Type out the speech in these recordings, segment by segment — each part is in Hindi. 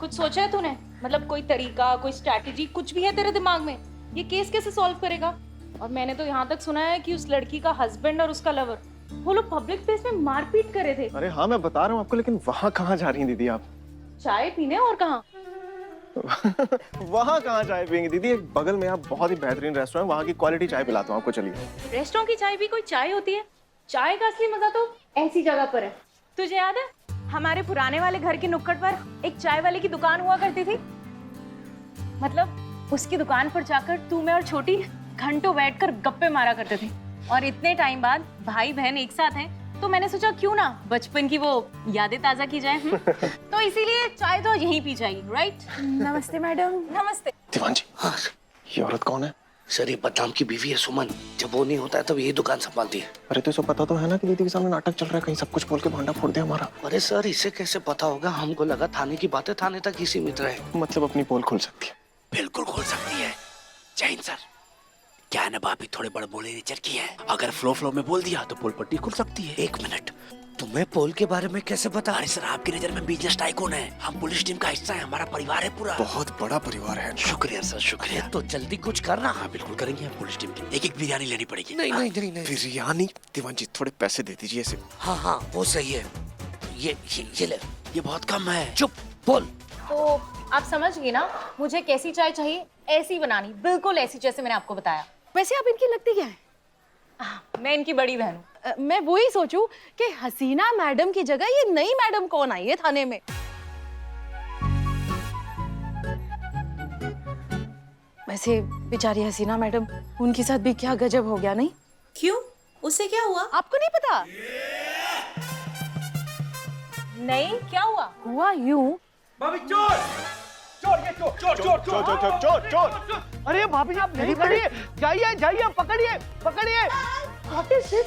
कुछ सोचा है तूने? मतलब कोई तरीका, कोई स्ट्रैटेजी, कुछ भी है तेरे दिमाग में? ये केस कैसे सॉल्व करेगा? और मैंने तो यहाँ तक सुना है कि उस लड़की का हस्बैंड और उसका लवर वो लोग पब्लिक प्लेस में मारपीट कर रहे थे। अरे हाँ, मैं बता रहा हूँ आपको, लेकिन वहाँ कहाँ जा रही हैं दीदी आप? चाय पीने और कहाँ? वहाँ कहाँ चाय पियेंगे दीदी? एक बगल में आप बहुत ही बेहतरीन रेस्टोरेंट, वहाँ की क्वालिटी चाय पिलाता हूँ आपको, चलिए। रेस्टोरेंट की चाय भी कोई चाय होती है? चाय का असली मजा तो ऐसी जगह पर है। तुझे याद है हमारे पुराने वाले घर के नुक्कड़ पर एक चाय वाले की दुकान हुआ करती थी? मतलब उसकी दुकान पर जाकर तू, मैं और छोटी घंटों बैठकर गप्पे मारा करते थे। और इतने टाइम बाद भाई बहन एक साथ हैं तो मैंने सोचा क्यों ना बचपन की वो यादें ताजा की जाए। तो इसीलिए चाय तो यहीं पी जाएगी, राइट? नमस्ते मैडम। नमस्ते। दीवान जी, हाँ ये औरत कौन है? सर, ये बदनाम की बीवी है सुमन। जब वो नहीं होता है तब यही दुकान संभालती है। अरे तो इसे पता तो है ना कि दीदी के सामने नाटक चल रहा है, कहीं सब कुछ बोल के भांडा फोड़ दे हमारा। अरे सर, इसे कैसे पता होगा? हमको लगा थाने की बातें थाने तक ही सीमित रहे। मतलब अपनी पोल खोल सकती है? बिल्कुल खोल सकती है। जय हिंद सर। क्या है ना, भाभी थोड़े बड़े बोले नेचर की है। अगर फ्लो में बोल दिया तो पोल पट्टी खुल सकती है। एक मिनट, तुम्हें पोल के बारे में कैसे पता? अरे सर, आपकी नजर में बिजनेस टाइकून है, हम पुलिस टीम का हिस्सा है, हमारा परिवार है पूरा। बहुत बड़ा परिवार है। शुक्रिया सर, शुक्रिया। तो जल्दी कुछ करना। हाँ बिल्कुल करेंगे, हम पुलिस टीम की एक बिरयानी लेनी पड़ेगी। नहीं नहीं नहीं नहीं। बिरयानी? दीवान जी थोड़े पैसे दे दीजिए इसे। हाँ वो सही है। ये ले, ये बहुत कम है। चुप बोल। तो आप समझ गई ना मुझे कैसी चाय चाहिए? ऐसी बनानी, बिल्कुल ऐसी जैसे मैंने आपको बताया। वैसे आप इनकी लगती क्या है? मैं इनकी बड़ी बहन हूँ। मैं वही सोचूं कि हसीना मैडम की जगह ये नई मैडम कौन आई है थाने में। वैसे बेचारी हसीना मैडम, उनके साथ भी क्या गजब हो गया, नहीं? क्यों? उससे क्या हुआ? आपको नहीं पता? नहीं, क्या हुआ? हुआ यूं। भाभी चोर! चोर ये चोर! चोर चोर चोर! चोर चोर चोर चोर! अरे भाभी आप नहीं पकड़िए, जाइए जाइए, पकड़िए पकड़िए।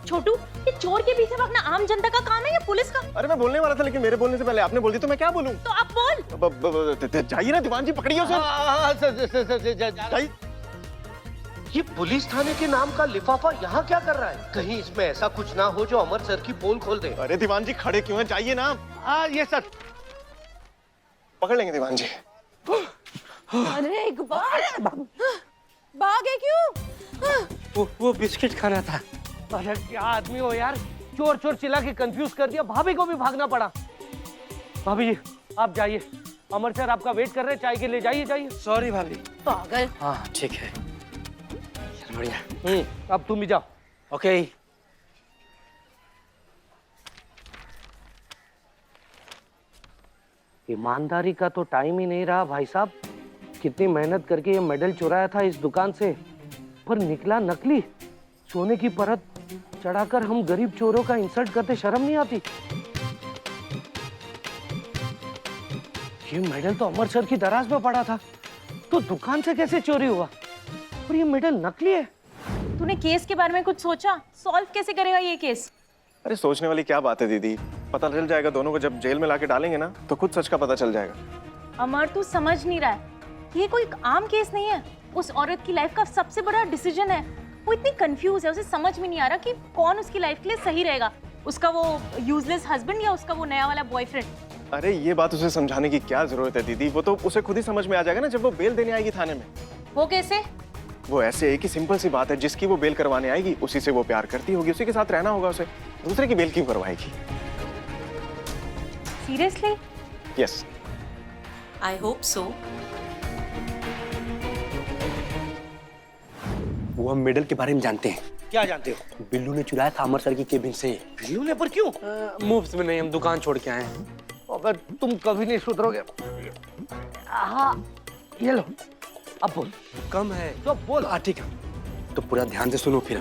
छोटू, ये चोर के पीछे भागना आम जनता का काम है या पुलिस का? अरे मैं बोलने वाला था, लेकिन मेरे बोलने से पहले आपने बोल दी तो मैं क्या बोलूं? तो आप बोल। जाइए ना दीवान जी, पकड़िए उसे। जाइए। ये पुलिस थाने के नाम का लिफाफा यहाँ क्या कर रहा है? कहीं इसमें ऐसा कुछ ना हो जो अमर सर की पोल खोल दे। अरे दीवान जी खड़े क्यों हैं? जाइए ना। हाँ ये सर। पकड़ लेंगे दीवान जी। अरे इकबाल, भागे क्यों? वो बिस्किट खाना था। अरे क्या आदमी हो यार, चोर चोर चिल्ला के कंफ्यूज कर दिया, भाभी को भी भागना पड़ा। भाभी जी आप जाइए, अमर सर आपका वेट कर रहे हैं, चाय के लिए जाइए जाइए। सॉरी भाभी। पागल। हाँ ठीक है, बढ़िया। अब तुम भी जाओ। ओके। ईमानदारी का तो टाइम ही नहीं रहा भाई साहब। कितनी मेहनत करके ये मेडल चुराया था इस दुकान से, पर निकला नकली। सोने की परत चढ़ाकर हम गरीब चोरों का इंसल्ट करते शर्म नहीं आती? ये मेडल तो अमर सर की दराज में पड़ा था, तो दुकान से कैसे चोरी हुआ? और ये मेडल नकली है। तूने केस के बारे में कुछ सोचा? सॉल्व कैसे करेगा ये केस? अरे सोचने वाली क्या बात है दीदी, पता चल जाएगा दोनों को। जब जेल में लाके डालेंगे ना तो खुद सच का पता चल जाएगा। अमर, तू समझ नहीं रहा है, ये कोई आम केस नहीं है। उस औरत की लाइफ का सबसे बड़ा डिसीजन है। वो इतनी कंफ्यूज है, उसे समझ में नहीं आ रहा कि कौन उसकी लाइफ के लिए सही रहेगा, उसका वो यूजलेस हस्बैंड या उसका वो नया वाला बॉयफ्रेंड। अरे ये बात उसे समझाने की क्या जरूरत है दीदी, वो तो उसे खुद ही समझ में आ जाएगा ना जब वो बेल देने आएगी थाने में। वो कैसे? वो ऐसे है कि सिंपल सी बात है, जिसकी वो बेल करवाने आएगी उसी से वो प्यार करती होगी, उसी के साथ रहना होगा उसे, दूसरे की बेल क्यों करवाएगी? Seriously? Yes. I hope so. वो हम मेडल के बारे में जानते हैं। क्या जानते हो? बिल्लू ने चुराया था अमर सर की केबिन से। बिल्लू ने? पर क्यों? मुफ्त में नहीं, हम दुकान छोड़ के आए हैं। अगर तुम कभी नहीं सुधरोगे। हाँ ये लो, अब बोल। कम है तो बोल। हाँ ठीक है, तो पूरा ध्यान से सुनो फिर।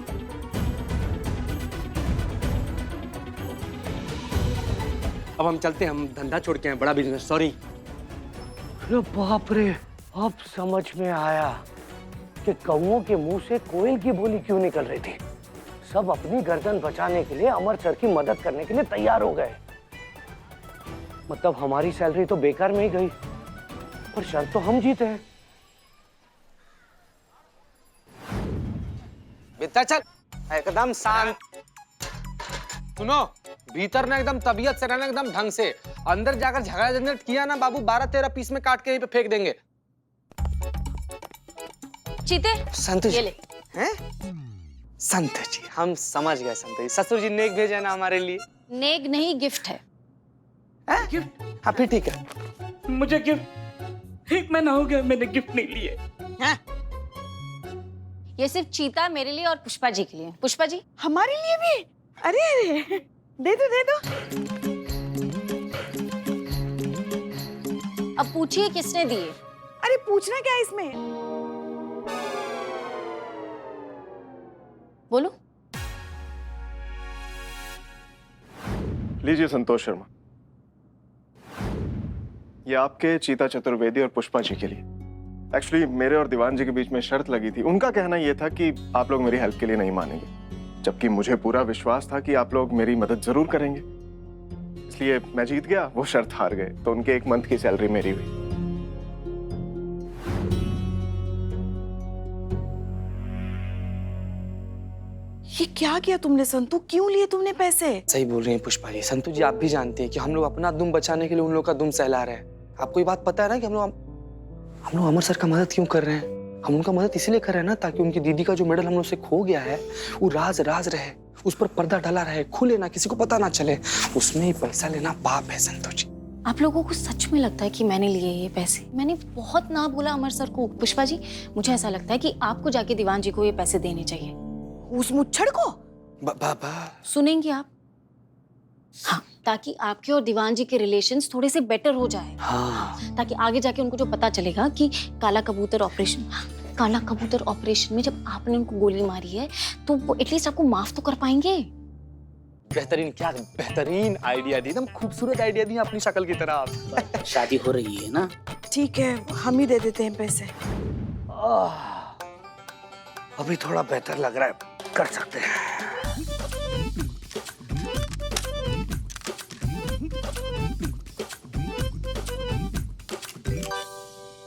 अब हम चलते हैं, हम धंधा छोड़ के आए, बड़ा बिजनेस। सॉरी। अरे बाप रे, अब समझ में आया कि कौओं के मुंह से कोयल की बोली क्यों निकल रही थी। सब अपनी गर्दन बचाने के लिए अमर सर की मदद करने के लिए तैयार हो गए। मतलब हमारी सैलरी तो बेकार में ही गई, पर शर्त तो हम जीते हैं। बेटा चल, एकदम शांत। सुनो, भीतर ना एकदम तबीयत से रहना एकदम ढंग से। अंदर जाकर झगड़ा झंझट किया ना बाबू, 12-13 पीस में काट के यहीं पे फेंक देंगे। चीते संतोष ये ले। हैं? संतोष जी, हम समझ गए संतोष जी। ससुर जी नेक भेजा ना हमारे लिए। नेक नहीं, गिफ्ट है। हाँ फिर ठीक है। मुझे गिफ्ट 1 महीना हो गया, मैंने गिफ्ट नहीं लिए। ये सिर्फ चीता मेरे लिए और पुष्पा जी के लिए। पुष्पा जी हमारे लिए भी? अरे अरे दे दो दे दो। अब पूछिए किसने दिए? अरे पूछना क्या है इसमें? बोलो। लीजिए संतोष शर्मा, ये आपके चीता चतुर्वेदी और पुष्पा जी के लिए। एक्चुअली मेरे और दीवान जी के बीच में शर्त लगी थी। उनका कहना यह था कि आप लोग मेरी हेल्प के लिए नहीं मानेंगे, जबकि मुझे पूरा विश्वास था कि आप लोग मेरी मदद जरूर करेंगे। इसलिए मैं जीत गया, वो शर्त हार गए, तो उनके 1 मंथ की सैलरी मेरी हुई। ये क्या किया तुमने संतू? क्यों लिए तुमने पैसे? सही बोल रही हैं पुष्पा जी। संतु जी आप भी जानते हैं कि हम लोग अपना दुम बचाने के लिए उन लोग का दुम सहला रहे हैं। आपको ये बात पता है ना कि हम लोग अमर सर का मदद क्यों कर रहे हैं? हम उनका मदद इसलिए कर रहे हैं ना ताकि उनकी दीदी का जो मेडल हम लोग से खो गया है वो राज रहे, उस पर पर्दा डाला रहे, खुले ना, किसी को पता ना चले। उसमें पैसा लेना पाप है संतु जी। आप लोगों को सच में लगता है कि मैंने लिए ये पैसे? मैंने बहुत ना बोला अमर सर को। पुष्पा जी मुझे ऐसा लगता है कि आपको जाके दीवान जी को ये पैसे देने चाहिए। उस मुच्छड़ को? बाबा सुनेंगे आप? हाँ, ताकि आपके और दीवान जी के रिलेशंस थोड़े से बेटर हो जाए। हाँ। ताकि आगे जाके उनको जो पता चलेगा कि काला कबूतर ऑपरेशन में जब आपने उनको गोली मारी है तो वो एटलीस्ट आपको माफ तो कर पाएंगे। बेहतरीन, क्या बेहतरीन आइडिया दी, एकदम खूबसूरत आइडिया दी अपनी शक्ल की तरह। शादी हो रही है ना? ठीक है, हम ही दे देते हैं पैसे। अभी थोड़ा बेहतर लग रहा है, कर सकते हैं।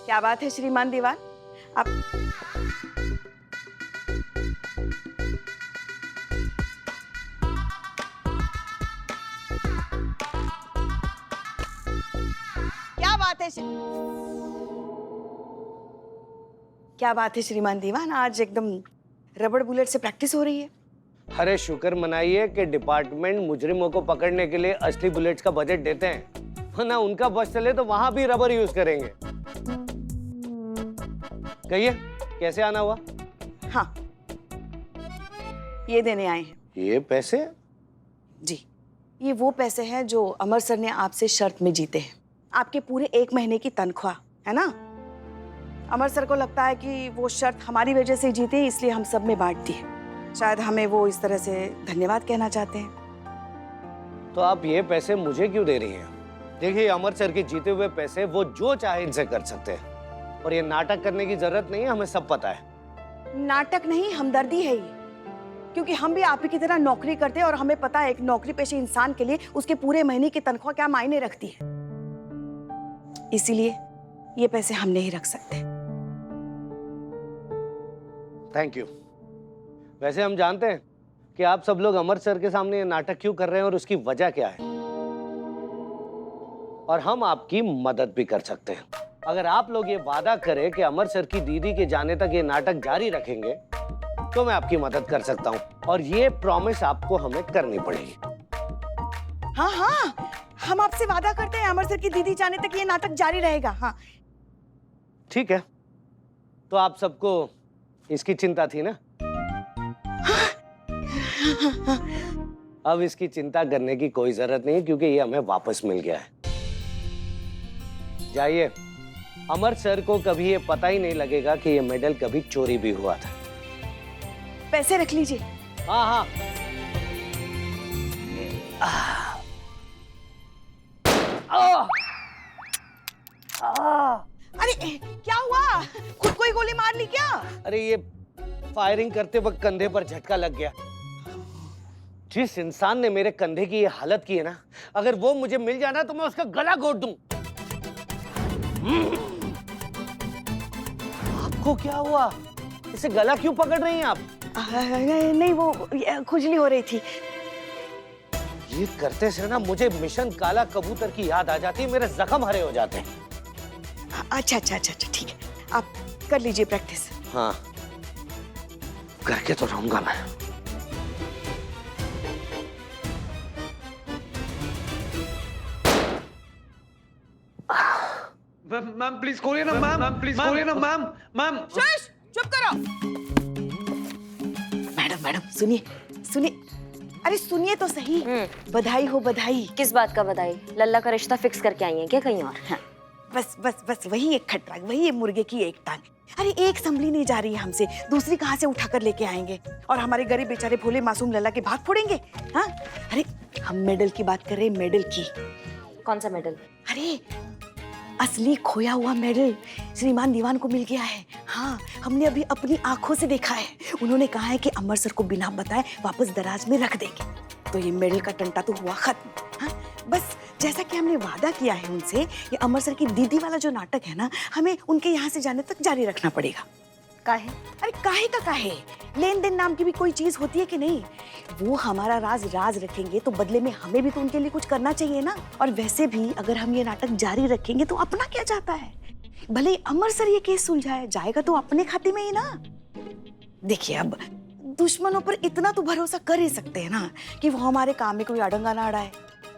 क्या बात है श्रीमान दीवान, आप क्या बात है श्रीमान दीवान, आज एकदम रबड़ बुलेट से प्रैक्टिस हो रही है। अरे शुक्र मनाइए कि डिपार्टमेंट मुजरिमों को पकड़ने के लिए असली बुलेट्स का बजट देते हैं, वरना उनका बस चले तो वहां भी रबर यूज करेंगे। कहिए कैसे आना हुआ? हाँ, ये देने आए हैं। ये पैसे? जी, ये वो पैसे हैं जो अमर सर ने आपसे शर्त में जीते हैं। आपके पूरे 1 महीने की तनख्वाह है ना। अमर सर को लगता है कि वो शर्त हमारी वजह से जीते, इसलिए हम सब में बांट दी है। शायद हमें वो इस तरह से धन्यवाद कहना चाहते हैं। तो आप ये पैसे मुझे क्यों दे रही हैं? देखिए अमर सर के जीते हुए पैसे वो जो चाहे इनसे कर सकते हैं, और ये नाटक करने की जरूरत नहीं है, हमें सब पता है। नाटक नहीं, हमदर्दी है ये, क्योंकि हम भी आप ही की तरह नौकरी करते हैं और हमें पता है एक नौकरी पेशे इंसान के लिए उसके पूरे महीने की तनख्वाह क्या मायने रखती है। इसीलिए ये पैसे हम नहीं रख सकते। Thank you. वैसे हम जानते हैं कि आप सब लोग अमर सर के सामने ये नाटक क्यों कर रहे हैं और उसकी वजह क्या है, और हम आपकी मदद भी कर सकते हैं। अगर आप लोग ये वादा करें कि अमर सर की दीदी के जाने तक ये नाटक जारी रखेंगे तो मैं आपकी मदद कर सकता हूं, और ये प्रॉमिस आपको हमें करनी पड़ेगी। हाँ हाँ, हम आपसे वादा करते हैं अमर सर की दीदी जाने तक ये नाटक जारी रहेगा। हाँ ठीक है, तो आप सबको इसकी चिंता थी ना? अब इसकी चिंता करने की कोई जरूरत नहीं, क्योंकि ये हमें वापस मिल गया है। जाइए, अमर सर को कभी ये पता ही नहीं लगेगा कि ये मेडल कभी चोरी भी हुआ था। पैसे रख लीजिए। हाँ हाँ। अरे क्या हुआ? खुद को ही गोली मार ली क्या? अरे ये फायरिंग करते वक्त कंधे पर झटका लग गया। जिस इंसान ने मेरे कंधे की ये हालत की है ना, अगर वो मुझे मिल जाना तो मैं उसका गला घोट दूं। आपको क्या हुआ? इसे गला क्यों पकड़ रही हैं आप? नहीं, वो खुजली हो रही थी। जीत करते से ना मुझे मिशन काला कबूतर की याद आ जाती है, मेरे जख्म हरे हो जाते हैं। अच्छा अच्छा अच्छा अच्छा ठीक है, आप कर लीजिए प्रैक्टिस। हाँ, करके तो रहूंगा मैं। मैम प्लीज खोलिए ना मैम, प्लीज खोलिए ना मैम। मैम चुप करो। मैडम मैडम सुनिए सुनिए, अरे सुनिए तो सही। बधाई हो बधाई। किस बात का बधाई? लल्ला का रिश्ता फिक्स करके आई हैं क्या कहीं और? हाँ, बस बस बस वही एक खटरा, वही एक मुर्गे की एक टांग। अरे एक संभली नहीं जा रही है हमसे, दूसरी कहाँ से उठा कर लेके आएंगे और हमारे गरीब बेचारे भोले मासूम लल्ला के भाग फोड़ेंगे? हाँ, अरे हम मेडल की बात कर रहे हैं, मेडल की। कौन सा मेडल? अरे असली खोया हुआ मेडल श्रीमान दीवान को मिल गया है। हाँ, हमने अभी अपनी आंखों से देखा है। उन्होंने कहा है कि अमर सर को बिना बताए वापस दराज में रख देंगे, तो ये मेडल का टंटा तो हुआ खत्म। हाँ, बस जैसा कि हमने वादा किया है उनसे, ये अमर सर की दीदी वाला जो नाटक है ना, हमें उनके यहाँ से जाने तक जारी रखना पड़ेगा। काहे? अरे काहे का काहे, लेन देन नाम की भी कोई चीज होती है कि नहीं? वो हमारा राज राज रखेंगे तो बदले में हमें भी तो उनके लिए कुछ करना चाहिए ना। और वैसे भी अगर हम ये नाटक जारी रखेंगे तो अपना क्या जाता है? भले ही अमर सर ये केस सुलझाए, जाएगा तो अपने खाते में ही ना। देखिए अब दुश्मनों पर इतना तो भरोसा कर ही सकते हैं ना कि वो हमारे काम में कोई अड़ंगा ना अड़ाए।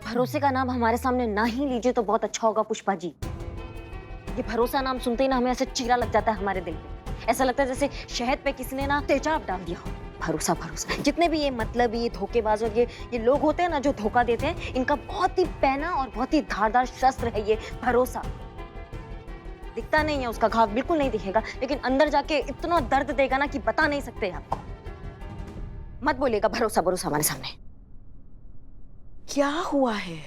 भरोसे का नाम हमारे सामने ना ही लीजिए तो बहुत अच्छा होगा पुष्पा जी। ये भरोसा नाम सुनते ही ना हमें ऐसे चीरा लग जाता है हमारे दिल पे। ऐसा लगता है जैसे शहद पे किसी ने ना तेजाब डाल दिया हो। भरोसा भरोसा, जितने भी ये मतलब ये धोखेबाज और ये लोग होते हैं ना जो धोखा देते हैं, इनका बहुत ही पैना और बहुत ही धारदार शस्त्र है ये भरोसा। दिखता नहीं है उसका घाव, बिल्कुल नहीं दिखेगा, लेकिन अंदर जाके इतना दर्द देगा ना कि बता नहीं सकते आपको। मत बोलिएगा भरोसा भरोसा हमारे सामने। क्या हुआ है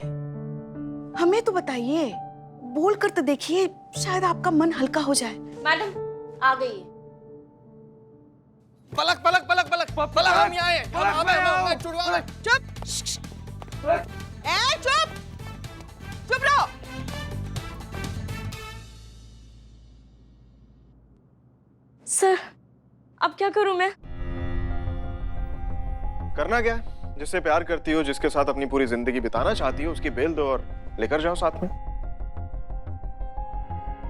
हमें तो बताइए, बोल कर तो देखिए, शायद आपका मन हल्का हो जाए। मैडम आ गई। पलक पलक पलक पलक पलक, हम यहाँ हैं। हम छुड़वा। चुप ए चुप चुप रहो। सर अब क्या करूं मैं? करना क्या है? जिससे प्यार करती हो, जिसके साथ अपनी पूरी जिंदगी बिताना चाहती हो, उसकी बेल दो और लेकर जाओ साथ में।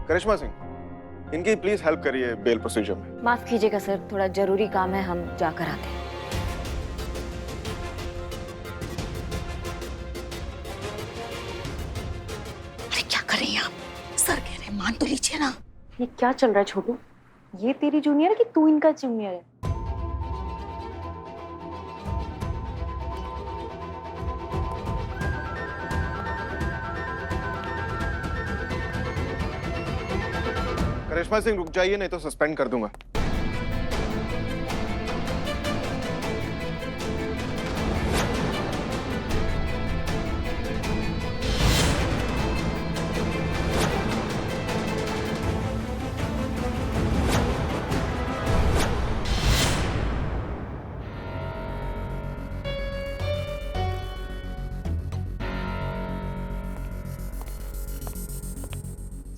करिश्मा सिंह, इनकी प्लीज हेल्प करिए बेल प्रोसीजर में। माफ कीजिएगा सर, थोड़ा जरूरी काम है, हम जाकर आते हैं। अरे क्या करें आप, सर कह रहे हैं, मान तो लीजिए ना। ये क्या चल रहा है छोटू? ये तेरी जूनियर है कि तू इनका जूनियर है? करिश्मा सिंह रुक जाइए, नहीं तो सस्पेंड कर दूंगा।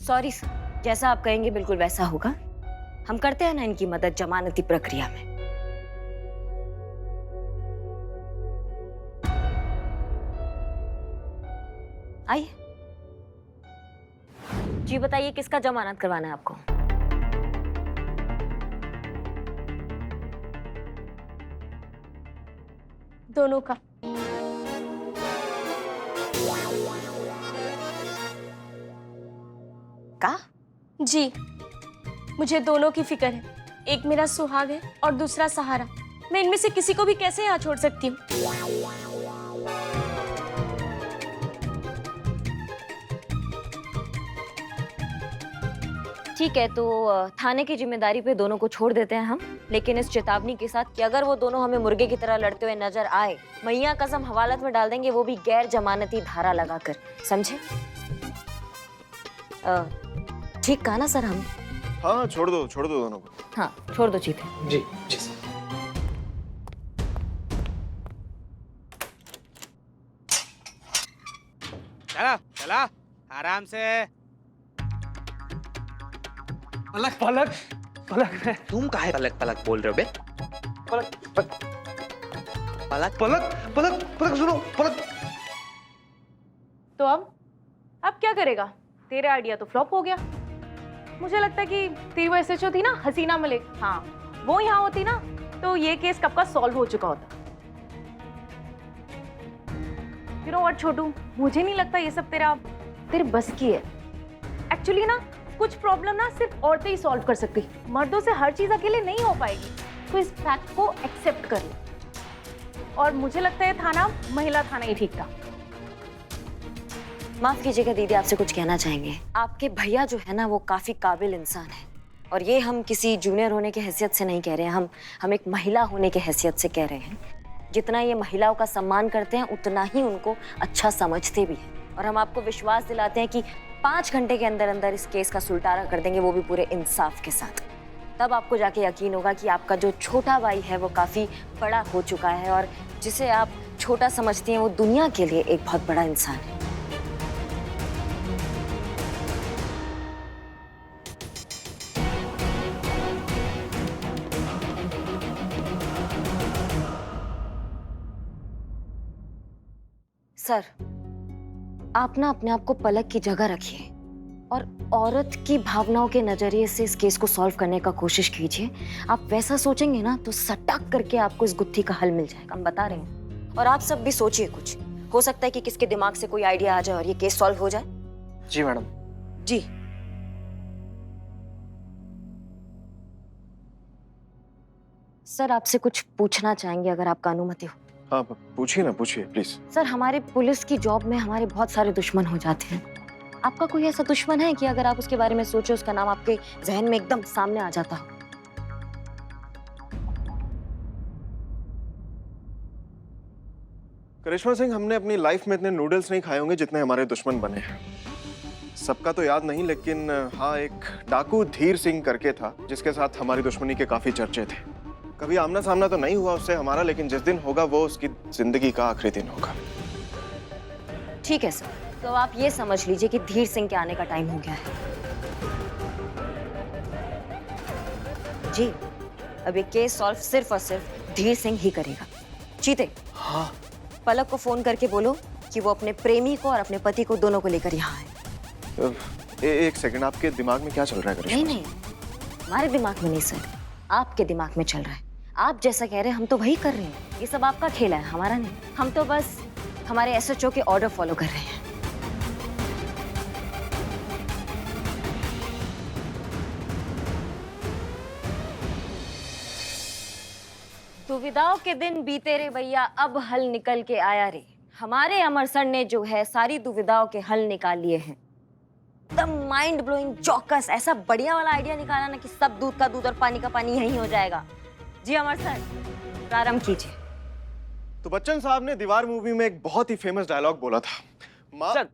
सॉरी सर, जैसा आप कहेंगे बिल्कुल वैसा होगा। हम करते हैं ना इनकी मदद जमानती प्रक्रिया में। आइए जी, बताइए किसका जमानत करवाना है आपको? दोनों का। का? जी, मुझे दोनों की फिक्र है। एक मेरा सुहाग है और दूसरा सहारा। मैं इनमें से किसी को भी कैसे यहाँ छोड़ सकती हूँ? ठीक है, तो थाने की जिम्मेदारी पे दोनों को छोड़ देते हैं हम, लेकिन इस चेतावनी के साथ कि अगर वो दोनों हमें मुर्गे की तरह लड़ते हुए नजर आए, मैया कसम हवालात में डाल देंगे, वो भी गैर जमानती धारा लगाकर, समझे? ठीक कहा ना सर हम? हाँ, छोड़ दो दोनों को। हाँ, छोड़ दो चीते। जी जी सर। चला चला आराम से। पलक पलक पलक, तुम काहे पलक पलक बोल रहे हो बे? पलक पलक पलक पलक पलक पलक सुनो, पलक तो अब क्या करेगा? तेरे आइडिया तो फ्लॉप हो गया। मुझे लगता है कि तेरी वो एसएचओ थी ना, हसीना मलिक, हाँ, वो यहाँ होती ना तो ये केस कब का सॉल्व हो चुका होता। यू नो व्हाट छोटू, मुझे नहीं लगता ये सब तेरे बस की है। एक्चुअली ना कुछ प्रॉब्लम ना सिर्फ औरतें ही सॉल्व कर सकती, मर्दों से हर चीज अकेले नहीं हो पाएगी। तो इस फैक्ट को एक्सेप्ट कर ले। और मुझे लगता है थाना महिला थाना ही ठीक था। माफ कीजिएगा दीदी, आपसे कुछ कहना चाहेंगे। आपके भैया जो है ना वो काफी काबिल इंसान है, और ये हम किसी जूनियर होने की हैसियत से नहीं कह रहे हैं, हम एक महिला होने की हैसियत से कह रहे हैं। जितना ये महिलाओं का सम्मान करते हैं उतना ही उनको अच्छा समझते भी हैं। और हम आपको विश्वास दिलाते हैं कि 5 घंटे के अंदर अंदर इस केस का सुलटारा कर देंगे, वो भी पूरे इंसाफ के साथ। तब आपको जाके यकीन होगा कि आपका जो छोटा भाई है वो काफी बड़ा हो चुका है, और जिसे आप छोटा समझती हैं वो दुनिया के लिए एक बहुत बड़ा इंसान है। सर, आप ना अपने आप को पलक की जगह रखिए और औरत की भावनाओं के नजरिए से इस केस को सॉल्व करने का कोशिश कीजिए। आप वैसा सोचेंगे ना तो सटक करके आपको इस गुत्थी का हल मिल जाएगा, हम बता रहे हैं। और आप सब भी सोचिए कुछ, हो सकता है कि किसके दिमाग से कोई आइडिया आ जाए और ये केस सॉल्व हो जाए। जी मैडम। जी। सर, आपसे कुछ पूछना चाहेंगे अगर आपका अनुमति हो। हाँ पूछिए ना, पूछिए प्लीज। सर, हमारे पुलिस की जॉब में हमारे बहुत सारे दुश्मन हो जाते हैं। आपका कोई ऐसा दुश्मन है कि अगर आप उसके बारे में सोचे उसका नाम आपके जहन में एकदम सामने आ जाता हो? करिश्मा सिंह, हमने अपनी लाइफ में इतने नूडल्स नहीं खाए होंगे जितने हमारे दुश्मन बने हैं। सबका तो याद नहीं, लेकिन हाँ, एक डाकू धीर सिंह करके था जिसके साथ हमारी दुश्मनी के काफी चर्चे थे। कभी आमना सामना तो नहीं हुआ उससे हमारा, लेकिन जिस दिन होगा वो उसकी जिंदगी का आखिरी दिन होगा। ठीक है सर, तो आप ये समझ लीजिए कि धीर सिंह के आने का टाइम हो गया है। जी, अब ये केस सॉल्व सिर्फ और सिर्फ धीर सिंह ही करेगा। चीते, हाँ। पलक को फोन करके बोलो कि वो अपने प्रेमी को और अपने पति को दोनों को लेकर यहाँ आए। एक सेकंड, आपके दिमाग में क्या चल रहा है करिश्मा? नहीं, हमारे दिमाग में नहीं सर, आपके दिमाग में चल रहा है। आप जैसा कह रहे हैं हम तो वही कर रहे हैं। ये सब आपका खेल है, हमारा नहीं। हम तो बस हमारे एसएचओ के ऑर्डर फॉलो कर रहे हैं। दुविधाओं के दिन बीते रे भैया, अब हल निकल के आया रे। हमारे अमर सर ने जो है सारी दुविधाओं के हल निकाल लिए हैं। एकदम माइंड ब्लोइंग चौकस, ऐसा बढ़िया वाला आइडिया निकाला ना कि सब दूध का दूध और पानी का पानी यही हो जाएगा। जी अमर सर, प्रारंभ कीजिए। तो बच्चन साहब ने दीवार मूवी में एक बहुत ही फेमस डायलॉग बोला था, माँ। सर,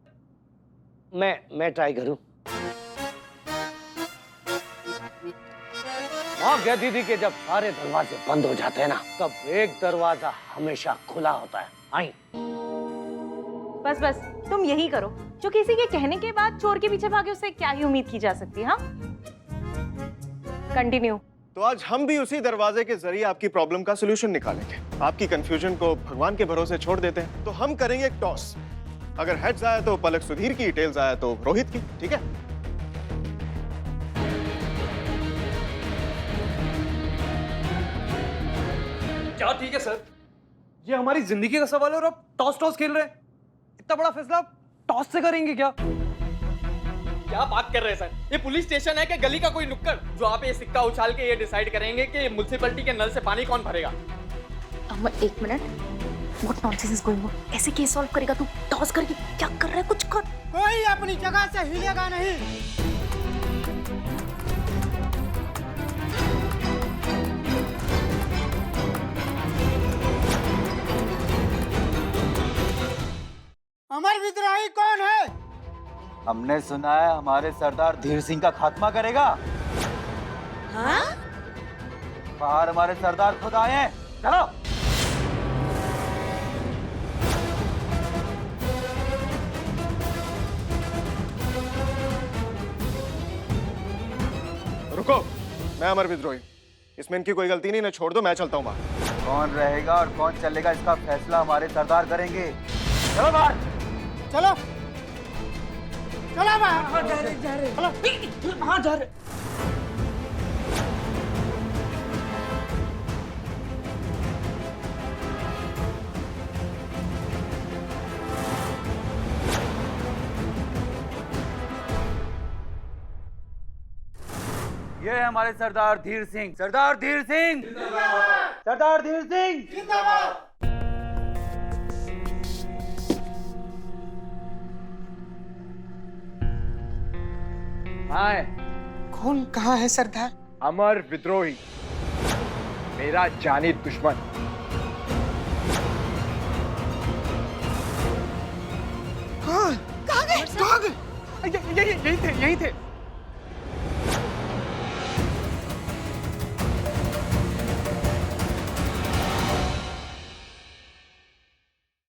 मैं ट्राई करूं। माँ कह दीदी कि जब सारे दरवाजे बंद हो जाते हैं ना, तब एक दरवाजा हमेशा खुला होता है। आई। बस तुम यही करो। जो किसी के कहने के बाद चोर के पीछे भागे, उससे क्या ही उम्मीद की जा सकती है? हाँ, कंटिन्यू। तो आज हम भी उसी दरवाजे के जरिए आपकी प्रॉब्लम का सलूशन निकालेंगे। आपकी कंफ्यूजन को भगवान के भरोसे छोड़ देते हैं। तो हम करेंगे एक टॉस। अगर हेड्स आया तो पलक सुधीर की, टेल्स आया तो रोहित की, ठीक है? क्या ठीक है सर? ये हमारी जिंदगी का सवाल है और आप टॉस खेल रहे हैं। इतना बड़ा फैसला आप टॉस से करेंगे क्या? क्या बात कर रहे हैं सर? ये पुलिस स्टेशन है कि गली का कोई नुक्कड़ जो आप ये सिक्का उछाल के ये डिसाइड करेंगे कि म्युनिसिपैलिटी के नल से पानी कौन भरेगा? एक minute, what nonsense is going on? ऐसे केस सॉल्व करेगा तू? टॉस करके क्या कर रहा है? कुछ कर। कोई अपनी जगह से हिलेगा नहीं। अमर विद्रोही कौन है? हमने सुना है हमारे सरदार धीर सिंह का खात्मा करेगा। हाँ? बाहर हमारे सरदार खुद आए हैं, चलो। रुको, मैं अमर विद्रोही, इसमें इनकी कोई गलती नहीं, ना छोड़ दो, मैं चलता हूँ बाहर। कौन रहेगा और कौन चलेगा इसका फैसला हमारे सरदार करेंगे। चलो बाहर। चलो। हाँ जा रहे हाँ जा रहे। ये है हमारे सरदार धीर सिंह। सरदार धीर सिंह, सरदार धीर सिंह। हाय, कौन कहाँ है सरदार? अमर विद्रोही, मेरा जानी दुश्मन। कहाँ गए? कहाँ गए? यही थे, यही थे।